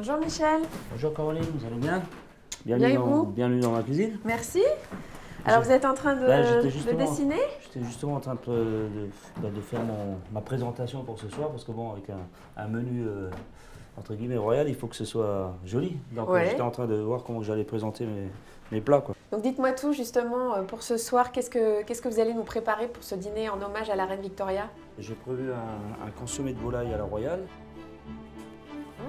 Bonjour Michel. Bonjour Caroline, vous allez bien? Bien et vous? Bienvenue dans ma cuisine. Merci. Alors vous êtes en train de dessiner? J'étais justement en train de faire ma présentation pour ce soir, parce que bon, avec un menu entre guillemets royal, il faut que ce soit joli. Donc j'étais en train de voir comment j'allais présenter mes plats, quoi. Donc dites-moi tout justement pour ce soir, qu'est-ce que vous allez nous préparer pour ce dîner en hommage à la reine Victoria? J'ai prévu un consommé de volaille à la royale.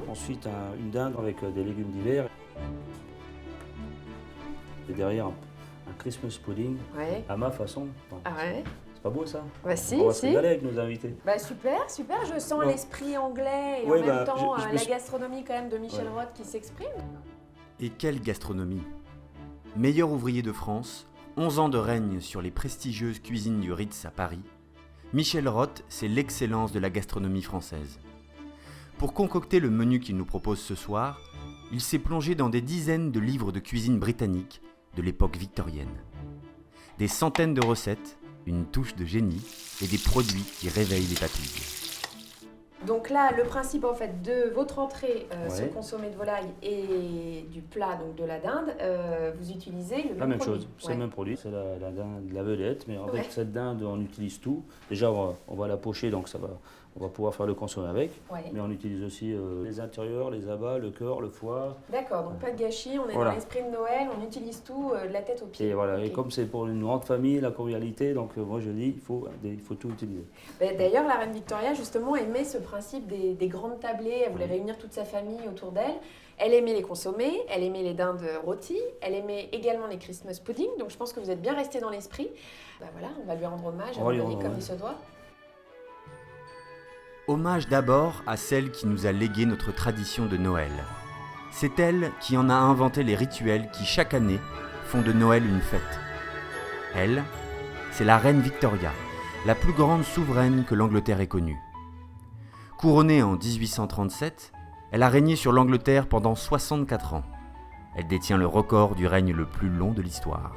Ensuite une dinde avec des légumes d'hiver. Et derrière un Christmas pudding à ma façon. Donc, ah ouais. C'est pas beau ça? Bah si, on va se régaler avec nos invités. Bah super, super, je sens l'esprit anglais et en même temps la gastronomie quand même de Michel Roth qui s'exprime. Et quelle gastronomie! Meilleur ouvrier de France, 11 ans de règne sur les prestigieuses cuisines du Ritz à Paris, Michel Roth, c'est l'excellence de la gastronomie française. Pour concocter le menu qu'il nous propose ce soir, il s'est plongé dans des dizaines de livres de cuisine britannique de l'époque victorienne. Des centaines de recettes, une touche de génie et des produits qui réveillent les papilles. Donc là, le principe en fait de votre entrée, ce consommé de volaille et du plat, donc de la dinde, vous utilisez le même produit. Chose, c'est le même produit, c'est la dinde, la vedette, mais avec cette dinde, on utilise tout. Déjà, on va la pocher, donc on va pouvoir faire le consommé avec, mais on utilise aussi les intérieurs, les abats, le cœur, le foie. D'accord, donc pas de gâchis, on est dans l'esprit de Noël, on utilise tout de la tête aux pieds. Et voilà, et comme c'est pour une grande famille, la convivialité, donc moi je dis, il faut tout utiliser. D'ailleurs, la reine Victoria, justement, aimait ce principe des grandes tablées, elle voulait réunir toute sa famille autour d'elle. Elle aimait les consommés, elle aimait les dindes rôties, elle aimait également les Christmas pudding, donc je pense que vous êtes bien restés dans l'esprit. Bah voilà, on va lui rendre hommage, à mon avis, comme il se doit. Hommage d'abord à celle qui nous a légué notre tradition de Noël. C'est elle qui en a inventé les rituels qui, chaque année, font de Noël une fête. Elle, c'est la reine Victoria, la plus grande souveraine que l'Angleterre ait connue. Couronnée en 1837, elle a régné sur l'Angleterre pendant 64 ans. Elle détient le record du règne le plus long de l'histoire.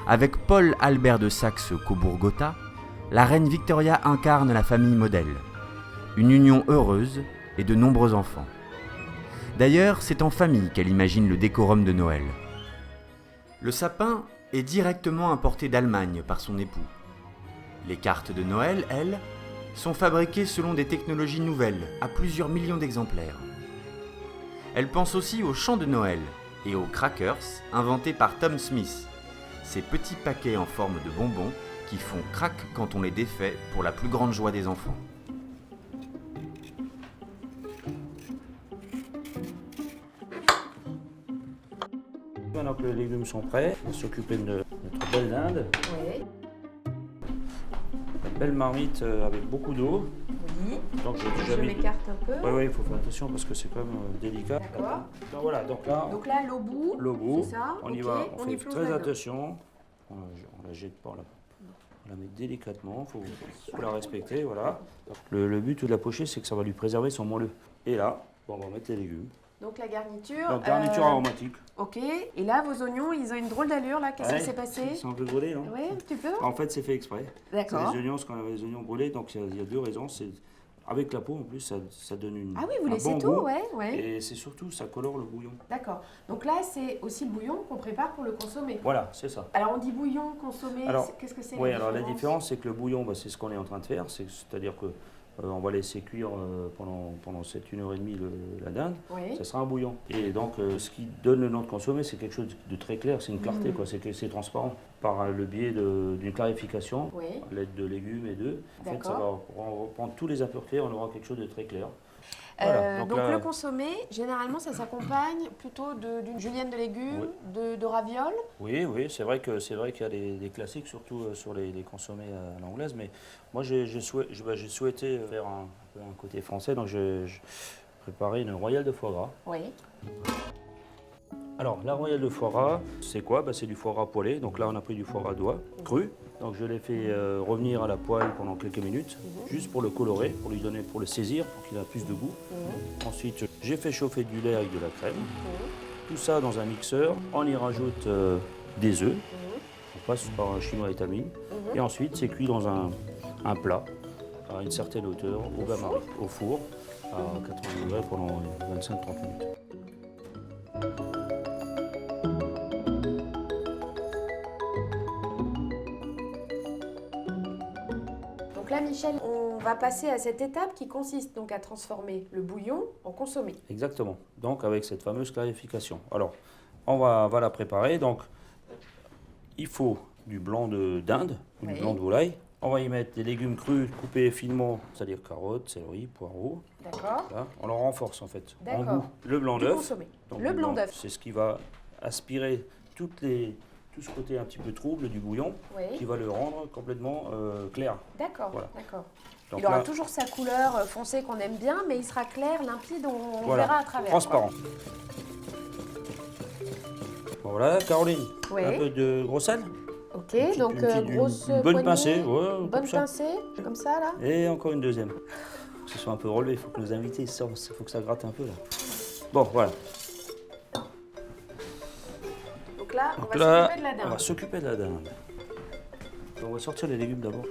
Avec Paul Albert de Saxe-Cobourg-Gotha, la reine Victoria incarne la famille modèle, une union heureuse et de nombreux enfants. D'ailleurs, c'est en famille qu'elle imagine le décorum de Noël. Le sapin est directement importé d'Allemagne par son époux. Les cartes de Noël, elles, sont fabriquées selon des technologies nouvelles, à plusieurs millions d'exemplaires. Elle pense aussi aux chants de Noël et aux crackers inventés par Tom Smith, ces petits paquets en forme de bonbons qui font crack quand on les défait pour la plus grande joie des enfants. Maintenant que les légumes sont prêts, on va s'occuper de notre belle dinde. Une belle marmite avec beaucoup d'eau. Oui. Donc je m'écarte un peu. Oui, il faut faire attention parce que c'est quand même délicat. D'accord. Donc voilà, donc là l'eau bout, c'est ça. On y va, on fait très attention. On la jette pas là. On la met délicatement, il faut la respecter, voilà. Le but de la pocher, c'est que ça va lui préserver son moelleux. Et là, on va mettre les légumes. Donc la garniture. Donc garniture aromatique. Ok. Et là, vos oignons, ils ont une drôle d'allure là. Qu'est-ce qui s'est passé? Ils sont un peu brûlés, non? Oui, un petit peu. En fait, c'est fait exprès. D'accord. C'est les oignons, ce qu'on appelle les oignons brûlés. Donc il y a deux raisons. C'est avec la peau, en plus, ça donne une. Ah oui, vous laissez bon tout, goût, ouais. Et c'est surtout, ça colore le bouillon. D'accord. Donc là, c'est aussi le bouillon qu'on prépare pour le consommer. Voilà, c'est ça. Alors on dit bouillon, consommé. Qu'est-ce que c'est? Oui, alors la différence, c'est que le bouillon, c'est ce qu'on est en train de faire. C'est-à-dire que on va laisser cuire pendant cette 1h30 la dinde. Ça sera un bouillon. Et donc, ce qui donne le nom de consommé, c'est quelque chose de très clair, c'est une clarté, quoi. C'est transparent. Par le biais d'une clarification, à l'aide de légumes et d'œufs. En fait, ça va reprendre tous les impuretés, on aura quelque chose de très clair. Voilà. Donc le consommé, généralement, ça s'accompagne plutôt d'une julienne de légumes, de ravioles. Oui, c'est vrai qu'il y a des classiques, surtout sur les consommés à l'anglaise, mais moi j'ai souhaité faire un côté français, donc j'ai préparé une royale de foie gras. Oui. Alors la royale de foie gras, c'est quoi? C'est du foie gras poêlé, donc là on a pris du foie gras d'oie cru. Donc je l'ai fait revenir à la poêle pendant quelques minutes, juste pour le colorer, pour le saisir, pour qu'il ait plus de goût. Ensuite, j'ai fait chauffer du lait avec de la crème. Tout ça dans un mixeur, on y rajoute des œufs, on passe par un chinois établi, et ensuite c'est cuit dans un plat, à une certaine hauteur, au bain-marie, au four. à 80 degrés pendant 25-30 minutes. Donc là, Michel, on va passer à cette étape qui consiste donc à transformer le bouillon en consommé. Exactement. Donc avec cette fameuse clarification. Alors, on va la préparer. Donc, il faut du blanc d'Inde ou du blanc de volaille. On va y mettre des légumes crus coupés finement, c'est-à-dire carottes, céleri, poireaux. D'accord. Là, on leur renforce en fait. En D'accord. goût, le blanc Du d'œuf. consommé. Donc, Le blanc d'œuf. C'est ce qui va aspirer tout ce côté un petit peu trouble du bouillon, qui va le rendre complètement clair. D'accord, Voilà. d'accord. Donc Il aura là, toujours sa couleur foncée qu'on aime bien, mais il sera clair, limpide, on voilà, verra à travers. transparent. Voilà, Caroline, Oui. un peu de gros sel. Ok, donc grosse une bonne poignée, pincée, ouais, bonne comme ça. pincée, comme ça là. Et encore une deuxième. Que ce soit un peu relevé, il faut que nos invités sortent, il faut que ça gratte un peu là. Bon, voilà. Donc là, Donc on va là, s'occuper de la dinde. on va s'occuper de la dinde. On va sortir les légumes d'abord.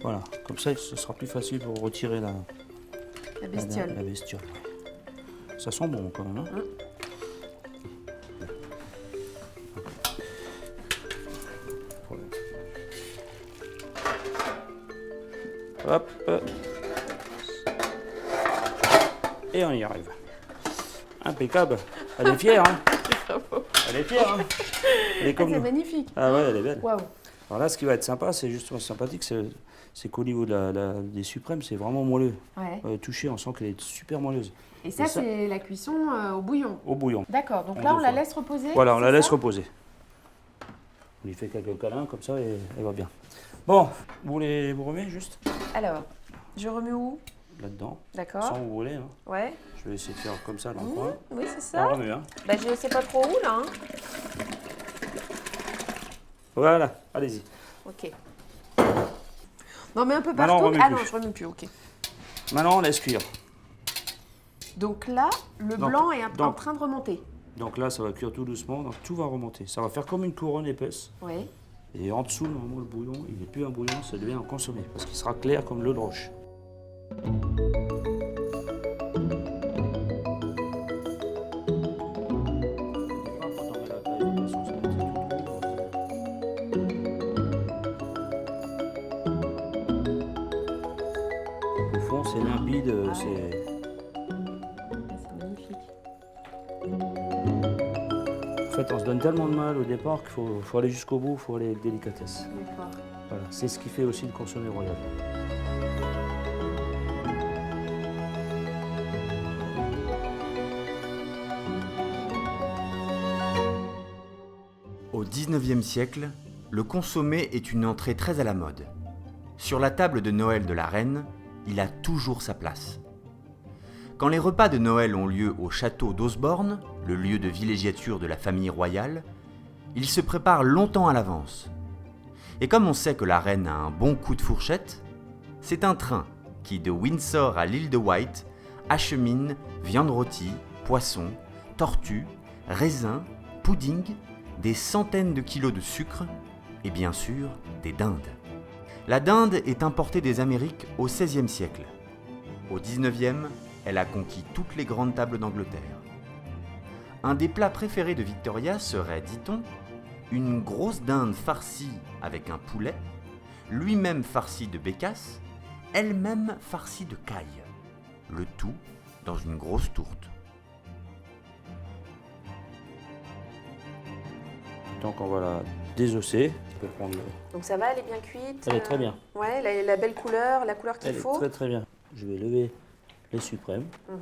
Voilà, comme ça, ce sera plus facile pour retirer La bestiole. la bestiole. Ça sent bon quand même. Hein. Hop. Et on y arrive. Impeccable. Elle est fière, hein. Elle est fière, hein. Elle est comme C'est nous. magnifique. Ah ouais, elle est belle. Waouh. Alors là, ce qui va être sympa, c'est justement sympathique, c'est qu'au niveau des suprêmes, c'est vraiment moelleux. Ouais. Touché, on sent qu'elle est super moelleuse. Et ça, c'est la cuisson au bouillon. Au bouillon. D'accord, donc En là, on deux la fois. laisse reposer. Voilà, on la c'est laisse ça reposer. On lui fait quelques câlins, comme ça, et elle va bien. Bon, vous voulez vous remettre juste Alors, je remets où? là-dedans, D'accord. sans vous voler. Hein. Ouais. Je vais essayer de faire comme ça dans le coin. Oui, c'est On ça. remue, hein. Bah, je sais pas trop où là. Hein. Voilà, allez-y. Ok. Non, mais un peu Maintenant, on partout. remue Ah plus. non, je remets plus, ok. Maintenant, on laisse cuire. Donc là, le Donc- blanc est en donc- train de remonter. Donc là, ça va cuire tout doucement, donc tout va remonter. Ça va faire comme une couronne épaisse. Oui. Et en dessous, normalement, le bouillon, il n'est plus un bouillon, ça devient un consommé, parce qu'il sera clair comme l'eau de roche. Au fond, c'est limpide, Ah ouais. c'est... C'est magnifique. En fait, on se donne tellement de mal au départ qu'il faut aller jusqu'au bout, il faut aller avec délicatesse. D'accord. Voilà, c'est ce qui fait aussi le consommé royal. Au XIXe siècle, le consommé est une entrée très à la mode. Sur la table de Noël de la reine, il a toujours sa place. Quand les repas de Noël ont lieu au château d'Osborne, le lieu de villégiature de la famille royale, ils se préparent longtemps à l'avance. Et comme on sait que la reine a un bon coup de fourchette, c'est un train qui, de Windsor à l'île de Wight, achemine viande rôtie, poisson, tortues, raisins, pudding, des centaines de kilos de sucre et bien sûr des dindes. La dinde est importée des Amériques au XVIe siècle. Au XIXe, elle a conquis toutes les grandes tables d'Angleterre. Un des plats préférés de Victoria serait, dit-on, une grosse dinde farcie avec un poulet, lui-même farci de bécasse, elle-même farcie de caille. Le tout dans une grosse tourte. Donc on va la désosser. On peut prendre Donc ça va, elle est bien cuite. Elle est très bien. Ouais, la belle couleur, la couleur qu'il Elle faut. est très très bien. Je vais lever les suprêmes. Mhm.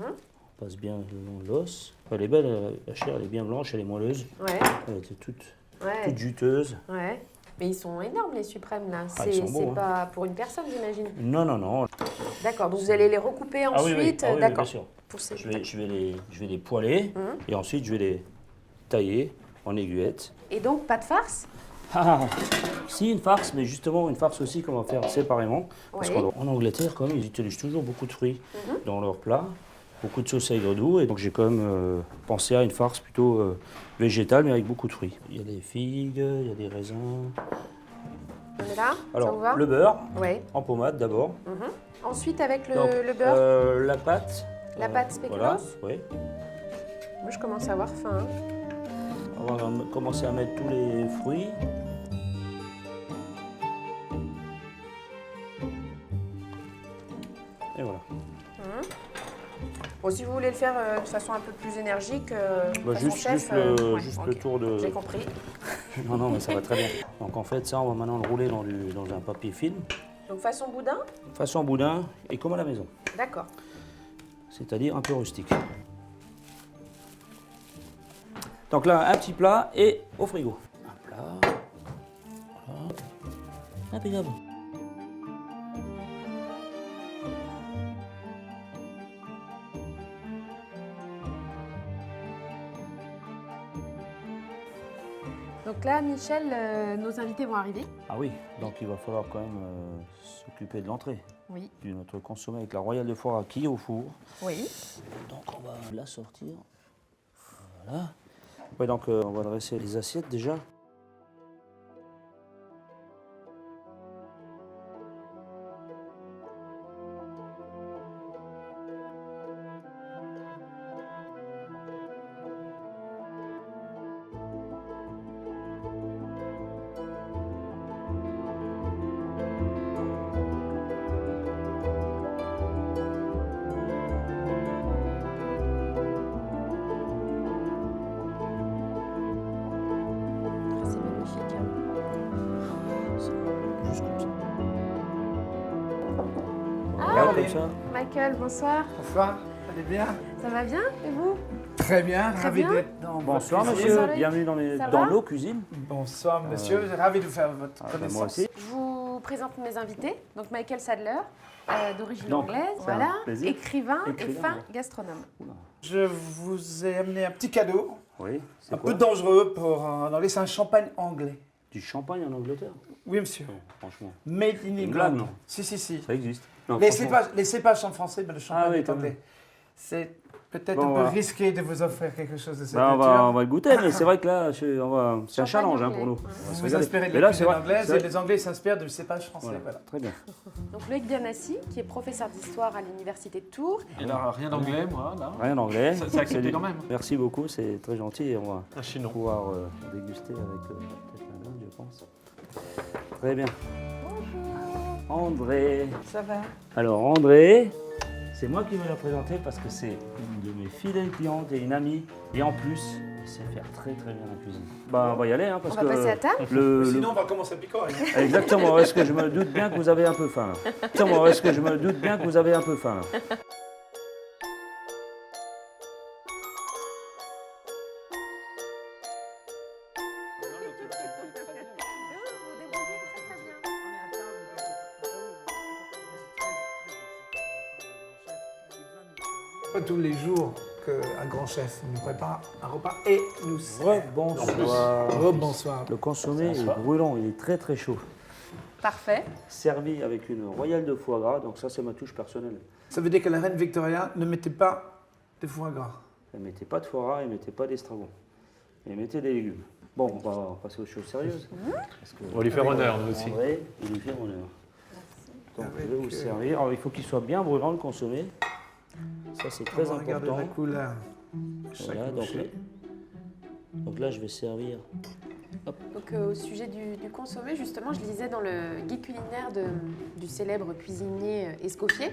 On passe bien le long de l'os. Elle est belle, la chair, elle est bien blanche, elle est moelleuse. Ouais, Elle était toute ouais, juteuse. ouais. Mais ils sont énormes les suprêmes là. Ah, ils sont beaux, C'est hein. pas pour une personne, j'imagine. Non, non, non. D'accord, donc vous allez les recouper Ah oui, ensuite. oui, D'accord. bien sûr. Pour ces... Je vais les poêler Mhm. et ensuite je vais les tailler en aiguillettes. Et donc, pas de farce? Ah, si, une farce, mais justement une farce aussi qu'on va faire séparément. Parce Oui. qu'en Angleterre, quand même, ils utilisent toujours beaucoup de fruits dans leurs plats, beaucoup de sauce aigre doux. Et donc j'ai quand même pensé à une farce plutôt végétale, mais avec beaucoup de fruits. Il y a des figues, il y a des raisins. On est là? Ça vous Alors, va? le beurre Oui. en pommade d'abord. Ensuite, avec Donc, le beurre, la pâte. la pâte spéculoos. Voilà, oui. Moi, je commence à avoir faim. Hein. On va commencer à mettre tous les fruits. Et voilà. Bon, si vous voulez le faire de façon un peu plus énergique, façon Juste, chef, juste ok. le tour de... J'ai compris. Non, mais ça va très bien. Donc en fait, ça, on va maintenant le rouler dans un papier film, Donc façon boudin? façon boudin et comme à la maison. D'accord. C'est-à-dire un peu rustique. Donc là, un petit plat et au frigo. Un plat. Voilà. Impeccable. Donc là, Michel, nos invités vont arriver. Ah oui, donc il va falloir quand même s'occuper de l'entrée. Oui. De notre consommé avec la royale de foie gras qui est au four. Oui. Donc on va la sortir. Voilà. Ouais, donc on va dresser les assiettes déjà. C'est magnifique. Juste comme ça. Ah, Voilà, comme ça. Michael, bonsoir. Bonsoir, vous allez bien? Ça va bien? Et vous? Très bien, Très ravi bien. d'être dans Bonsoir votre cuisine. monsieur, Bonsoir, bienvenue Ça dans va nos cuisines. Bonsoir monsieur, ravi de faire votre Ah, connaissance. moi aussi. Je vous présente mes invités. Donc Michael Sadler, d'origine Donc, anglaise, c'est voilà, un plaisir. écrivain et Écrivain, fin ouais. gastronome. Je vous ai amené un petit cadeau, Oui, c'est un quoi? peu dangereux pour en anglais, c'est un champagne anglais. Du champagne en Angleterre? Oui monsieur, Non, franchement. made in Une blague, England. non? Si, si, si. Ça existe. Non, Les franchement. cépages sont français, mais le champagne oui, est quand anglais. même. C'est peut-être Bon, un on peu va- risqué de vous offrir quelque chose de cette Bah, on nature. va le goûter, mais c'est vrai que là, c'est un Champagne challenge hein, anglais. pour nous. Ouais. On va se Vous vous régaler. inspirez de Mais la là, c'est cuisine vrai. anglaise c'est et vrai. les Anglais s'inspirent du cépage français. Voilà, Voilà. très bien. Donc Loïc Bianassi, qui est professeur d'histoire à l'université de Tours. Alors, rien d'anglais, moi, là. Rien d'anglais. C'est accepté quand même. Merci beaucoup, c'est très gentil et on va Un chinon. pouvoir déguster avec peut-être la dinde, je pense. Très bien. André. Ça va? Alors André, c'est moi qui vais la présenter parce que c'est une de mes fidèles clientes et une amie. Et en plus, elle sait faire très très bien la cuisine. Bah on va y aller hein, parce On va que passer à table. Sinon, on va commencer à picorer. Exactement, est-ce que je me doute bien que vous avez un peu faim là. Exactement, est-ce que je me doute bien que vous avez un peu faim là. Pas tous les jours qu'un grand chef nous prépare un repas et nous sert. Bonsoir. Rebonsoir. Le consommé est brûlant, il est très très chaud. Parfait. Servi avec une royale de foie gras, donc ça c'est ma touche personnelle. Ça veut dire que la reine Victoria ne mettait pas de foie gras. Elle ne mettait pas de foie gras, elle ne mettait pas d'estragon. Elle mettait des légumes. Bon, on va passer aux choses sérieuses. Parce que On va lui faire honneur, nous aussi. André, il lui fait honneur. Donc je vais vous Avec, servir. Alors il faut qu'il soit bien brûlant le consommé. Ça c'est très On va regarder important. la couleur. Voilà, donc là je vais servir. Donc au sujet du consommé, justement, je lisais dans le guide culinaire du célèbre cuisinier Escoffier,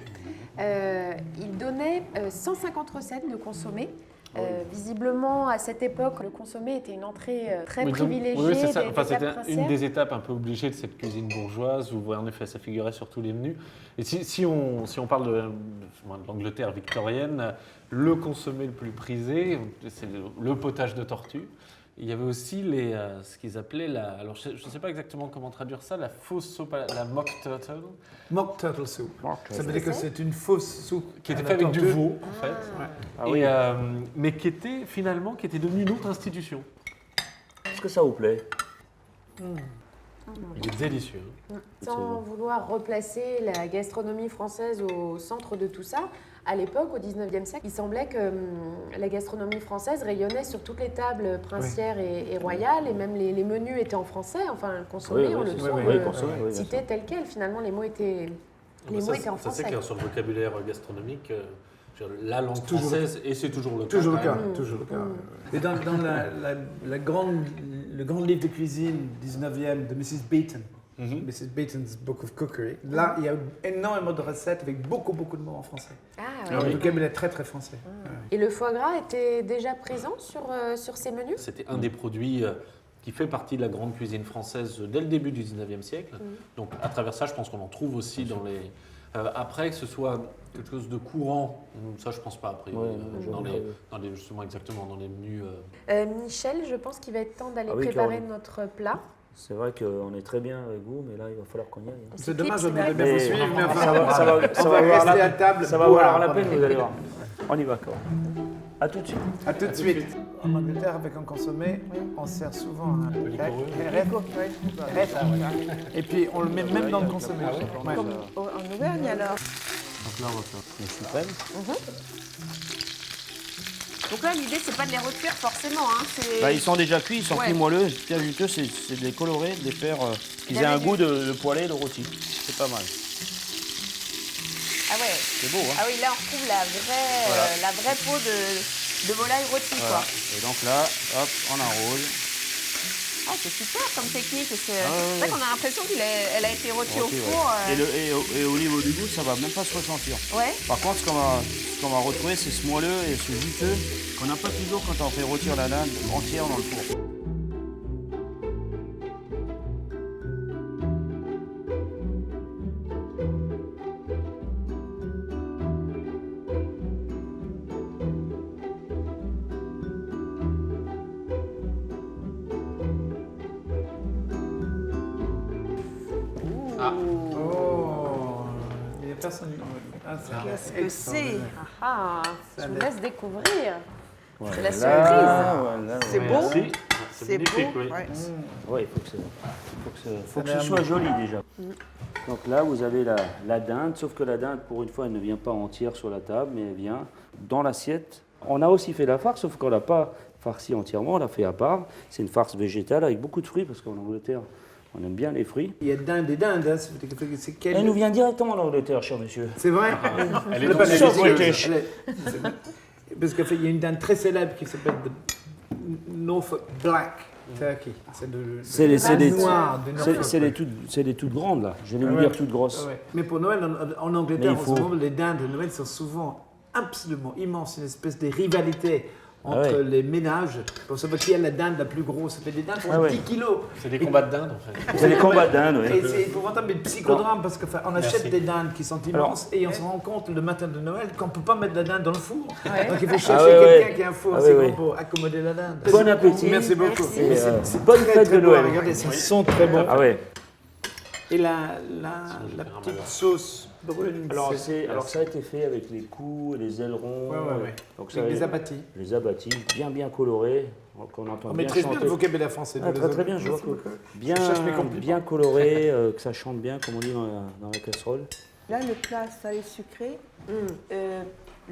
il donnait 150 recettes de consommé. Visiblement, à cette époque, le consommé était une entrée très Oui, donc, privilégiée. oui, c'est ça. des Enfin, étapes c'était une princières. des étapes un peu obligées de cette cuisine bourgeoise où, en effet, ça figurait sur tous les menus. Et si on parle de l'Angleterre victorienne, le consommé le plus prisé, c'est le potage de tortue. Il y avait aussi ce qu'ils appelaient alors je ne sais pas exactement comment traduire ça, la fausse soupe, la mock turtle, Mock turtle soup. Ça veut dire que c'est une fausse soupe. qui était à faite la avec du tortue. veau, en fait. Ouais. Ah oui. Mais qui était finalement devenue une autre institution. Est-ce que ça vous plaît? Il est délicieux. Sans vouloir replacer la gastronomie française au centre de tout ça, à l'époque, au 19e siècle, il semblait que la gastronomie française rayonnait sur toutes les tables princières et royales, et même les menus étaient en français, enfin consommés, on le sent, cités tels quels. Finalement, les mots étaient en français. Ça, c'est que sur le vocabulaire gastronomique, la langue française, et c'est toujours le cas. Toujours le cas, toujours le cas. Et dans le grand livre de cuisine 19e de Mrs. Beeton, Mrs. Beeton's Book of Cookery, là, il y a énormément de recettes avec beaucoup de mots en français. Le vocabulaire très très français. Et le foie gras était déjà présent sur ces menus? C'était un des produits qui fait partie de la grande cuisine française dès le début du 19e siècle. Donc à travers ça, je pense qu'on en trouve aussi dans les... après, que ce soit quelque chose de courant, ça je pense pas a priori, justement exactement dans les menus. Michel, je pense qu'il va être temps d'aller préparer notre plat. C'est vrai qu'on est très bien avec vous, mais là il va falloir qu'on y aille. C'est dommage, on aurait bien vous suivre, mais ça va rester à table. Ça va valoir la peine, vous allez voir. On y va quoi. À tout de suite. À tout de suite. En Angleterre, avec un consommé, on sert souvent un et puis on le met même dans le consommé. Comme en Auvergne alors. Donc là on va faire une suprême. Donc là, l'idée, c'est pas de les recuire forcément. Ils sont déjà cuits, ils sont cuits moelleux. Bien juteux, c'est de les colorer, de les faire qu'ils aient un goût de poêlé, de rôti. C'est pas mal. Ah ouais. C'est beau, hein. Ah oui, là, on retrouve la vraie peau de volaille rôtie, quoi. Et donc là, hop, on enroule. Ah, c'est super comme technique. C'est vrai qu'on a l'impression qu'elle a été rôtie au four. Et au niveau du goût, ça va même pas se ressentir. Ouais. Par contre, ce qu'on va retrouver, c'est ce moelleux et ce juteux qu'on n'a pas toujours quand on fait rôtir la dinde entière dans le four. Il n'y a personne. Qu'est-ce que c'est? Je vous laisse découvrir. Voilà. C'est la surprise. Voilà. C'est beau. C'est magnifique, beau. oui. Oui, il faut que ce soit joli déjà. Donc là, vous avez la dinde, sauf que la dinde, pour une fois, elle ne vient pas entière sur la table, mais elle vient dans l'assiette. On a aussi fait la farce, sauf qu'on ne l'a pas farcie entièrement, on l'a fait à part. C'est une farce végétale avec beaucoup de fruits, parce qu'en Angleterre, on aime bien les fruits. Il y a dinde et dinde. Hein. C'est quel... Elle nous vient directement d'Angleterre, cher monsieur. C'est vrai. Elle est pas so British. Parce qu'il y a une dinde très célèbre qui s'appelle Norfolk Black Turkey. C'est les toutes grandes, là. Je vais vous dire toutes grosses. Mais pour Noël, en Angleterre, en ce moment, les dindes de Noël sont souvent absolument immenses. Une espèce de rivalité entre les ménages pour savoir qui a la dinde la plus grosse. Ça fait des dindes qui font 10 kilos. C'est des combats de dinde, en fait. C'est des combats de dinde, oui. Et c'est épouvantable, mais psychodrame, parce qu'on achète des dindes qui sont immenses et on se rend compte le matin de Noël qu'on ne peut pas mettre la dinde dans le four. Donc il faut chercher quelqu'un qui a un four assez grand pour accommoder la dinde. Bon appétit. Merci beaucoup. Bonne fête de Noël. Regardez, ça sent très bon. Ah ouais. Et la petite sauce brune. Alors ça a été fait avec les coups, les ailerons. Donc avec les abattis. Les abattis, bien colorés. On entend on bien maîtrise chanter. bien le vocabulaire français. Très bien, je vois que bien coloré, que ça chante bien, comme on dit dans la casserole. Là, le plat salé sucré,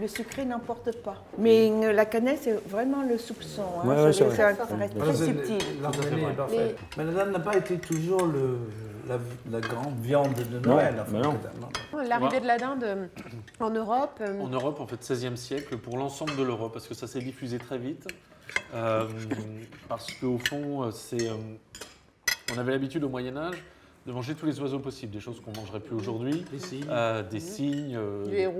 le sucré n'emporte pas. Mais la cannelle, c'est vraiment le soupçon. Hein. Ça reste très subtil. L'harmonie est parfaite. Mais la dinde n'a pas été toujours la grande viande de Noël. L'arrivée de la dinde en Europe. En Europe, en fait, 16e siècle, pour l'ensemble de l'Europe, parce que ça s'est diffusé très vite. Parce qu'au fond, on avait l'habitude au Moyen-Âge de manger tous les oiseaux possibles, des choses qu'on ne mangerait plus aujourd'hui. Des cygnes,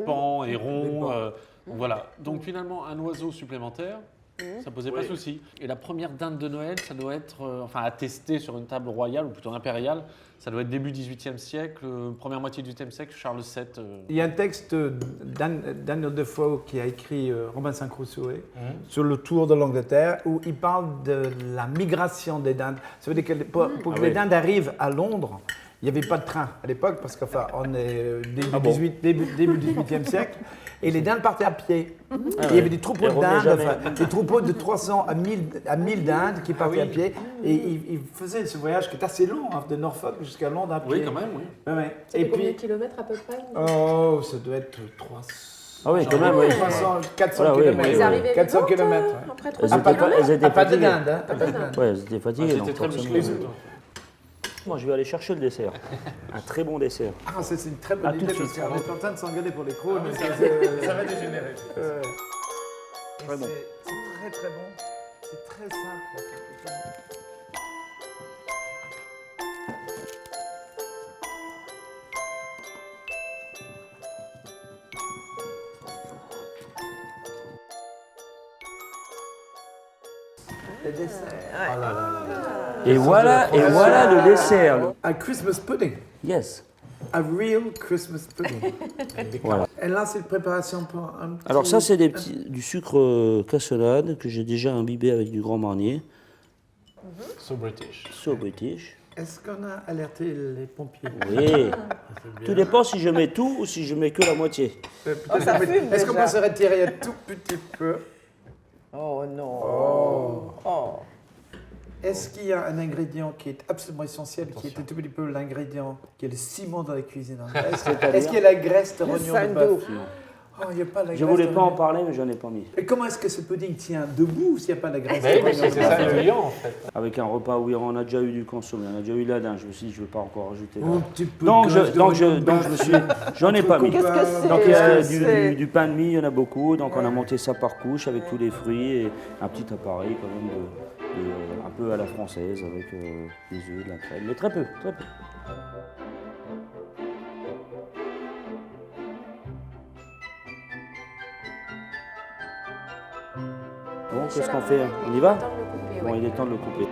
paons, hérons. Voilà. Donc finalement, un oiseau supplémentaire, ça ne posait pas de souci. Et la première dinde de Noël, ça doit être, à tester sur une table royale, ou plutôt impériale, ça doit être début 18e siècle, première moitié du 18e siècle, Charles VII. Il y a un texte Daniel Defoe qui a écrit Robinson Crusoe sur le tour de l'Angleterre où il parle de la migration des dindes. Ça veut dire que pour que les dindes arrivent à Londres, Il n'y avait pas de train à l'époque, parce qu'enfin, on est début 18e siècle, et les dindes partaient à pied. Il y avait des troupeaux de dindes, des troupeaux de 300 à 1000 dindes qui partaient à pied, et ils faisaient ce voyage qui est assez long, de Norfolk jusqu'à Londres à pied. Oui, quand même, oui. Ouais. Et puis, combien de kilomètres à peu près? Oh, ça doit être 300. Ah oui, quand même, oui. 400 km. Ils arrivaient 400 km. Après 300 km. Elles étaient Pas de fatiguées. dinde, hein. Ouais, elles étaient fatiguées. C'était très musclé. Moi, je vais aller chercher le dessert. Un très bon dessert. Ah, c'est une très bonne À tout idée de parce suite. qu'on est en train de s'engueuler pour les crônes. Ça va dégénérer. Très bon. C'est très bon. C'est très simple. Le dessert. Oh là là là là. Et voilà le dessert. Un Christmas pudding. Yes. A real Christmas pudding. Voilà. Et là, c'est une préparation pour un petit... Alors ça, c'est du sucre cassonade que j'ai déjà imbibé avec du Grand Marnier. So British. So British. Est-ce qu'on a alerté les pompiers? Oui. Tout dépend si je mets tout ou si je mets que la moitié. Est-ce qu'on peut se retirer un tout petit peu? Oh non. Oh. Est-ce qu'il y a un ingrédient qui est absolument essentiel, qui est un tout petit peu l'ingrédient, qui est le ciment dans la cuisine? Est-ce qu'il y a la graisse de rognon de bœuf? Oh, il n'y a pas la graisse. Je voulais de pas en rognon. parler, mais j'en ai pas mis. Et comment est-ce que ce pudding tient debout s'il n'y a pas la graisse? Mais c'est ça le liant, en fait. Avec un repas où on a déjà eu du consommé, on a déjà eu la dinde. Je me suis dit, je ne vais pas encore rajouter. Un petit peu Donc, de graisse de rognon de bœuf. j'en ai pas mis. Qu'est-ce que c'est? Donc il y a C'est- du pain de mie, il y en a beaucoup. Donc on a monté ça par couche avec tous les fruits et un petit appareil quand même un peu à la française avec des œufs, de la crème, mais très peu, très peu. Bon, qu'est-ce qu'on fait? On y va? Bon, il est temps de le couper.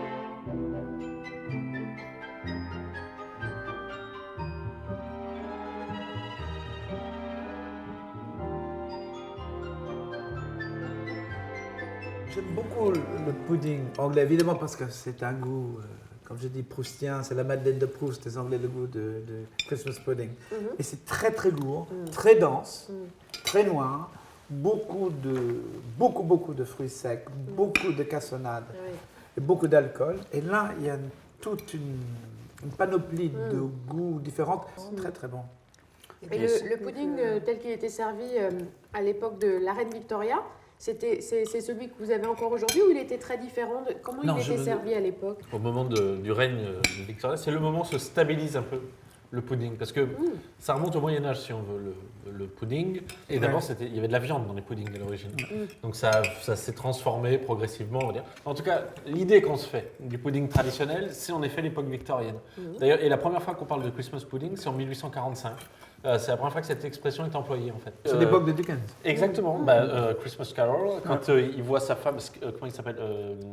J'aime beaucoup le pudding anglais, évidemment parce que c'est un goût, comme je dis, proustien, c'est la Madeleine de Proust, les Anglais, le goût de Christmas pudding. Et c'est très très lourd, très dense, très noir, beaucoup de fruits secs, beaucoup de cassonade et beaucoup d'alcool. Et là, il y a toute une panoplie de goûts différents, c'est très très bon. Et le pudding tel qu'il était servi à l'époque de la reine Victoria, c'est celui que vous avez encore aujourd'hui ou il était très différent de comment il était servi à l'époque? Au moment du règne de Victoria, c'est le moment où se stabilise un peu le pudding. Parce que ça remonte au Moyen-Âge, si on veut, le pudding. Et d'abord, il y avait de la viande dans les puddings à l'origine. Donc ça s'est transformé progressivement, on va dire. En tout cas, l'idée qu'on se fait du pudding traditionnel, c'est en effet l'époque victorienne. D'ailleurs, et la première fois qu'on parle de Christmas pudding, c'est en 1845. C'est la première fois que cette expression est employée, en fait. C'est l'époque de Dickens. Exactement. Christmas Carol, quand il voit sa femme, comment il s'appelle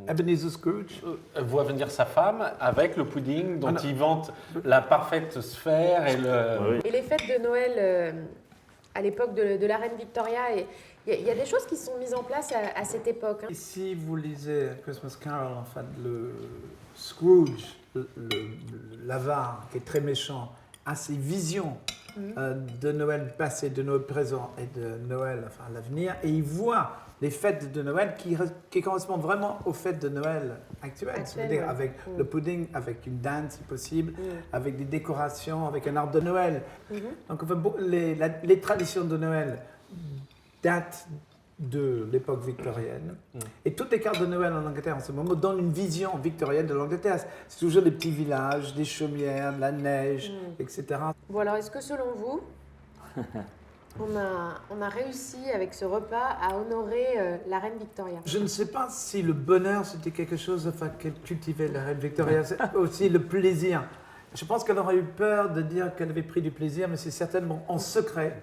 Ebenezer Scrooge. voit venir sa femme avec le pudding dont il vante la parfaite sphère et le... Et les fêtes de Noël à l'époque de la reine Victoria, il y a des choses qui sont mises en place à cette époque. Hein. Ici, vous lisez Christmas Carol, en fait, le Scrooge, l'avare, qui est très méchant, a ses visions de Noël passé, de Noël présent et de Noël, enfin, à l'avenir, et il voit les fêtes de Noël qui correspondent vraiment aux fêtes de Noël actuelles, c'est-à-dire avec le pudding, avec une dinde si possible, avec des décorations, avec un arbre de Noël. Donc enfin, les traditions de Noël datent de l'époque victorienne. Et toutes les cartes de Noël en Angleterre en ce moment donnent une vision victorienne de l'Angleterre. C'est toujours des petits villages, des chaumières, de la neige, etc. Bon alors, est-ce que selon vous, on a réussi avec ce repas à honorer la reine Victoria? Je ne sais pas si le bonheur c'était quelque chose qu'elle cultivait, la reine Victoria. C'est aussi le plaisir. Je pense qu'elle aurait eu peur de dire qu'elle avait pris du plaisir, mais c'est certainement en secret.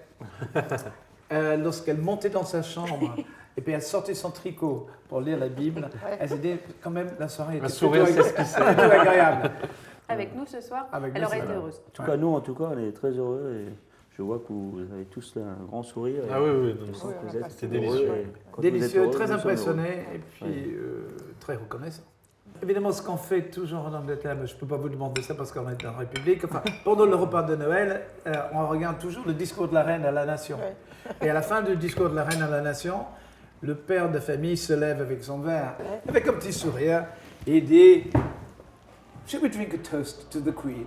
Lorsqu'elle montait dans sa chambre et puis elle sortait son tricot pour lire la Bible, elle s'est dit quand même la soirée était plutôt agréable. Avec nous ce soir, Avec elle nous, aurait ça été va. heureuse. En tout cas, nous, on est très heureux et je vois que vous avez tous là un grand sourire. Ah oui, Je sens que vous êtes c'est heureux délicieux. et quand vous êtes Délicieux, heureux, très nous sommes impressionné heureux. et puis très reconnaissant. évidemment, ce qu'on fait toujours en Angleterre, mais je ne peux pas vous demander ça parce qu'on est en République, enfin, pendant le repas de Noël, on regarde toujours le discours de la reine à la nation. Ouais. Et à la fin du discours de la reine à la nation, le père de famille se lève avec son verre, avec un petit sourire, et dit « Should we drink a toast to the Queen ?»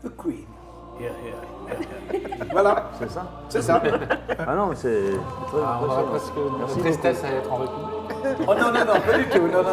The Queen. Yeah, yeah, yeah. Voilà. C'est ça. C'est ça. Ah non, mais c'est... on aura presque une tristesse à être en République. Oh non, pas du tout. Non.